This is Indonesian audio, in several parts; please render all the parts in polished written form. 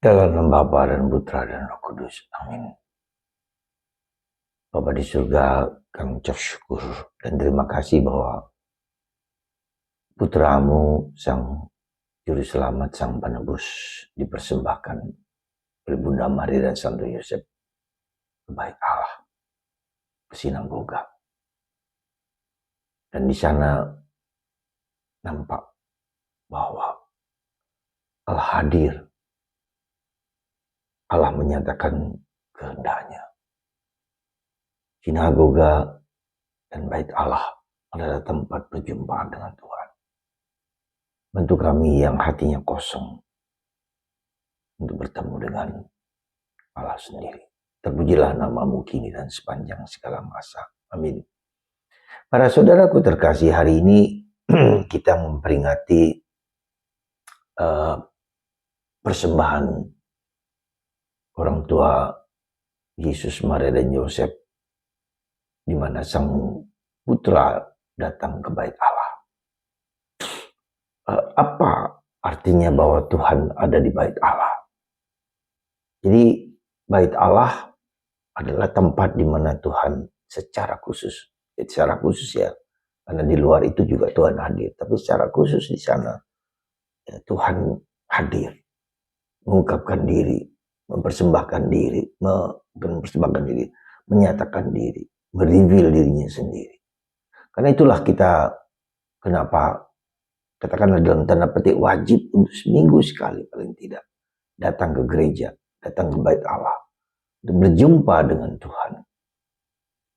Dalam nama Bapa dan Putra dan Roh Kudus. Amin. Bapa di surga, kami ucap syukur dan terima kasih bahwa Putramu, Sang Juru Selamat, Sang Penebus, dipersembahkan oleh Bunda Maria dan Santo Yosef kebaik Allah ke sinagoga. Dan di sana nampak bahwa Allah hadir. Allah menyatakan kehendaknya. Sinagoga dan bait Allah adalah tempat perjumpaan dengan Tuhan. Bantu kami yang hatinya kosong untuk bertemu dengan Allah sendiri. Terpujilah namamu kini dan sepanjang segala masa. Amin. Para saudaraku terkasih, hari ini kita memperingati persembahan orang tua Yesus, Maria dan Yosef, di mana sang putra datang ke bait Allah. Apa artinya bahwa Tuhan ada di bait Allah? Jadi bait Allah adalah tempat di mana Tuhan secara khusus ya, karena di luar itu juga Tuhan hadir, tapi secara khusus di sana ya, Tuhan hadir, mengungkapkan diri, mempersembahkan diri, menyatakan diri, mereveal dirinya sendiri. Karena itulah kita, kenapa katakanlah dalam tanda petik wajib untuk seminggu sekali paling tidak datang ke gereja, datang ke bait Allah, untuk berjumpa dengan Tuhan.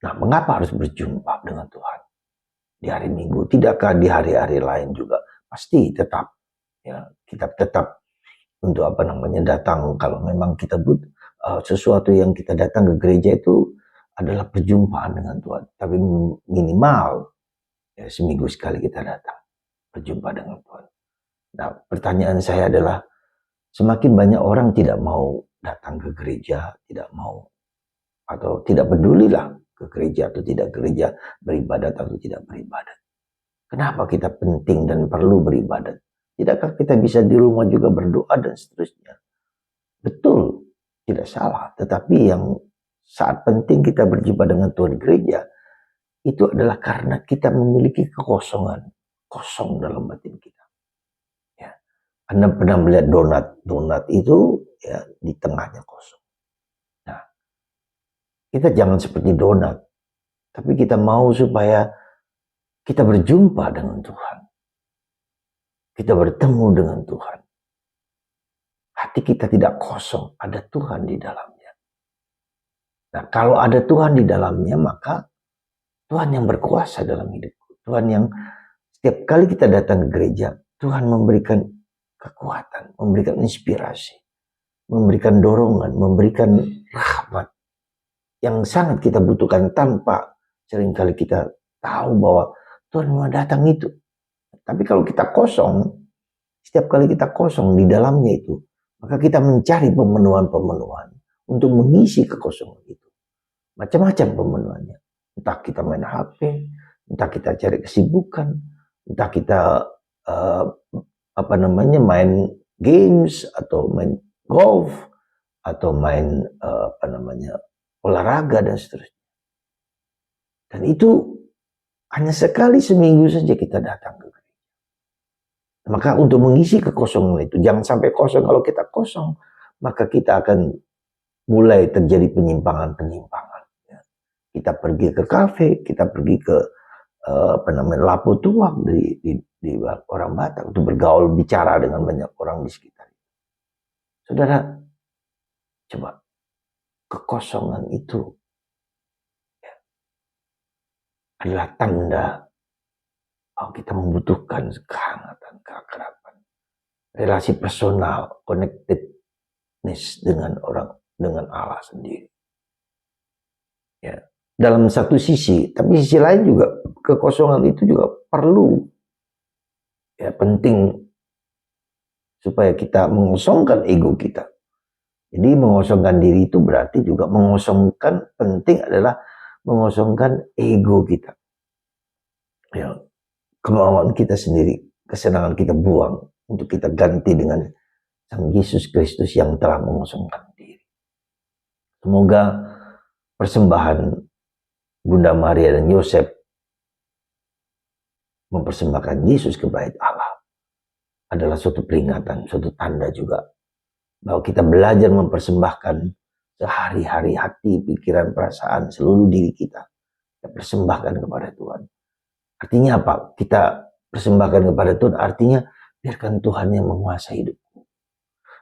Nah, mengapa harus berjumpa dengan Tuhan di hari Minggu? Tidakkah di hari-hari lain juga pasti tetap ya, kita tetap untuk datang kalau memang kita sesuatu yang kita datang ke gereja itu adalah perjumpaan dengan Tuhan. Tapi minimal ya, seminggu sekali kita datang berjumpa dengan Tuhan. Nah, pertanyaan saya adalah, semakin banyak orang tidak mau datang ke gereja, tidak mau atau tidak pedulilah ke gereja atau tidak gereja, beribadat atau tidak beribadat. Kenapa kita penting dan perlu beribadat? Tidakkah kita bisa di rumah juga berdoa dan seterusnya? Betul, tidak salah. Tetapi yang saat penting kita berjumpa dengan Tuhan di gereja, itu adalah karena kita memiliki kekosongan. Kosong dalam batin kita. Ya. Anda pernah melihat donat itu ya di tengahnya kosong. Nah, kita jangan seperti donat, tapi kita mau supaya kita berjumpa dengan Tuhan. Kita bertemu dengan Tuhan. Hati kita tidak kosong, ada Tuhan di dalamnya. Nah, kalau ada Tuhan di dalamnya, maka Tuhan yang berkuasa dalam hidupku. Tuhan yang setiap kali kita datang ke gereja, Tuhan memberikan kekuatan, memberikan inspirasi, memberikan dorongan, memberikan rahmat yang sangat kita butuhkan tanpa seringkali kita tahu bahwa Tuhan mau datang itu. Tapi kalau kita kosong, setiap kali kita kosong di dalamnya itu, maka kita mencari pemenuhan-pemenuhan untuk mengisi kekosongan itu. Macam-macam pemenuhannya. Entah kita main HP, entah kita cari kesibukan, entah kita main games atau main golf atau main olahraga dan seterusnya. Dan itu hanya sekali seminggu saja kita datang ke gereja. Maka untuk mengisi kekosongan itu, jangan sampai kosong. Kalau kita kosong, maka kita akan mulai terjadi penyimpangan-penyimpangan. Ya. Kita pergi ke kafe, kita pergi ke lapo tuak di orang Batak untuk bergaul, bicara dengan banyak orang di sekitar. Saudara, coba kekosongan itu ya, adalah tanda bahwa kita membutuhkan kehangatan, keakraban, relasi personal, connectedness dengan Allah sendiri. Ya. Dalam satu sisi, tapi sisi lain juga kekosongan itu juga perlu, ya penting supaya kita mengosongkan ego kita. Jadi mengosongkan diri itu berarti juga mengosongkan, penting adalah mengosongkan ego kita. Ya, kemauan kita sendiri, kesenangan kita buang untuk kita ganti dengan Sang Yesus Kristus yang telah mengosongkan diri. Semoga persembahan Bunda Maria dan Yosef mempersembahkan Yesus ke bait Allah adalah suatu peringatan, suatu tanda juga bahwa kita belajar mempersembahkan sehari-hari hati, pikiran, perasaan, seluruh diri kita. Kita persembahkan kepada Tuhan. Artinya apa? Kita persembahkan kepada Tuhan artinya biarkan Tuhan yang menguasai hidupku.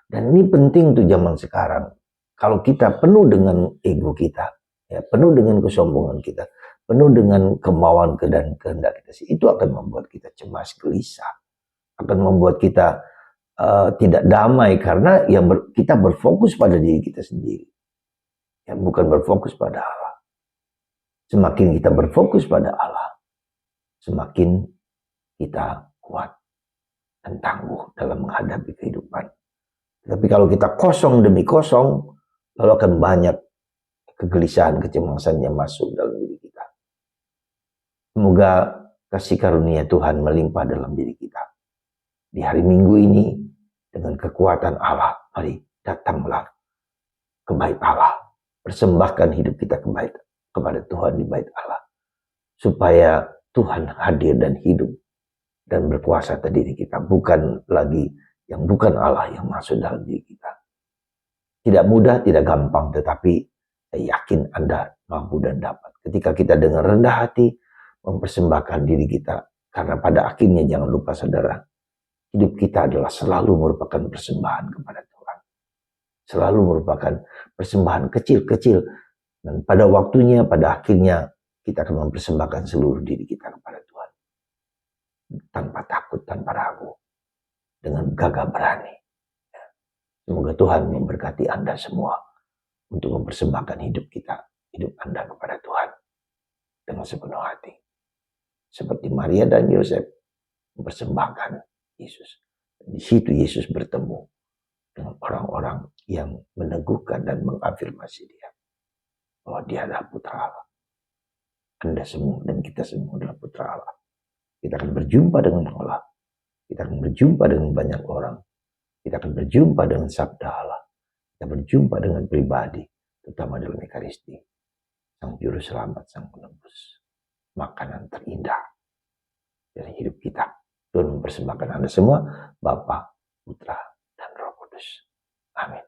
Dan ini penting tuh zaman sekarang. Kalau kita penuh dengan ego kita, ya, penuh dengan kesombongan kita, penuh dengan kemauan dan kehendak kita, itu akan membuat kita cemas, gelisah, akan membuat kita tidak damai karena kita berfokus pada diri kita sendiri, ya, bukan berfokus pada Allah. Semakin kita berfokus pada Allah, semakin kita kuat dan tangguh dalam menghadapi kehidupan. Tapi kalau kita kosong demi kosong, lalu akan banyak kegelisahan, kecemasan yang masuk dalam diri kita. Semoga kasih karunia Tuhan melimpah dalam diri kita. Di hari Minggu ini, dengan kekuatan Allah, mari datanglah ke bait Allah. Persembahkan hidup kita kepada Tuhan di bait Allah. Supaya Tuhan hadir dan hidup dan berkuasa atas diri kita. Bukan lagi yang bukan Allah yang masuk dalam diri kita. Tidak mudah, tidak gampang, tetapi saya yakin Anda mampu dan dapat. Ketika kita dengan rendah hati mempersembahkan diri kita. Karena pada akhirnya jangan lupa saudara, hidup kita adalah selalu merupakan persembahan kepada Tuhan. Selalu merupakan persembahan kecil-kecil. Dan pada waktunya, pada akhirnya, kita akan mempersembahkan seluruh diri kita kepada Tuhan. Tanpa takut, tanpa ragu. Dengan gagah berani. Semoga Tuhan memberkati Anda semua untuk mempersembahkan hidup kita, hidup Anda kepada Tuhan dengan sepenuh hati. Seperti Maria dan Yosef mempersembahkan Yesus. Di situ Yesus bertemu dengan orang-orang yang meneguhkan dan mengafirmasi dia bahwa dia adalah putra Allah. Anda semua dan kita semua adalah putra Allah. Kita akan berjumpa dengan Allah. Kita akan berjumpa dengan banyak orang. Kita akan berjumpa dengan sabda Allah. Kita berjumpa dengan pribadi, terutama dalam Ekaristi. Sang Juru Selamat, Sang Penebus. Makanan terindah dari hidup kita. Tuhan mempersembahkan Anda semua, Bapa, Putra, dan Roh Kudus. Amin.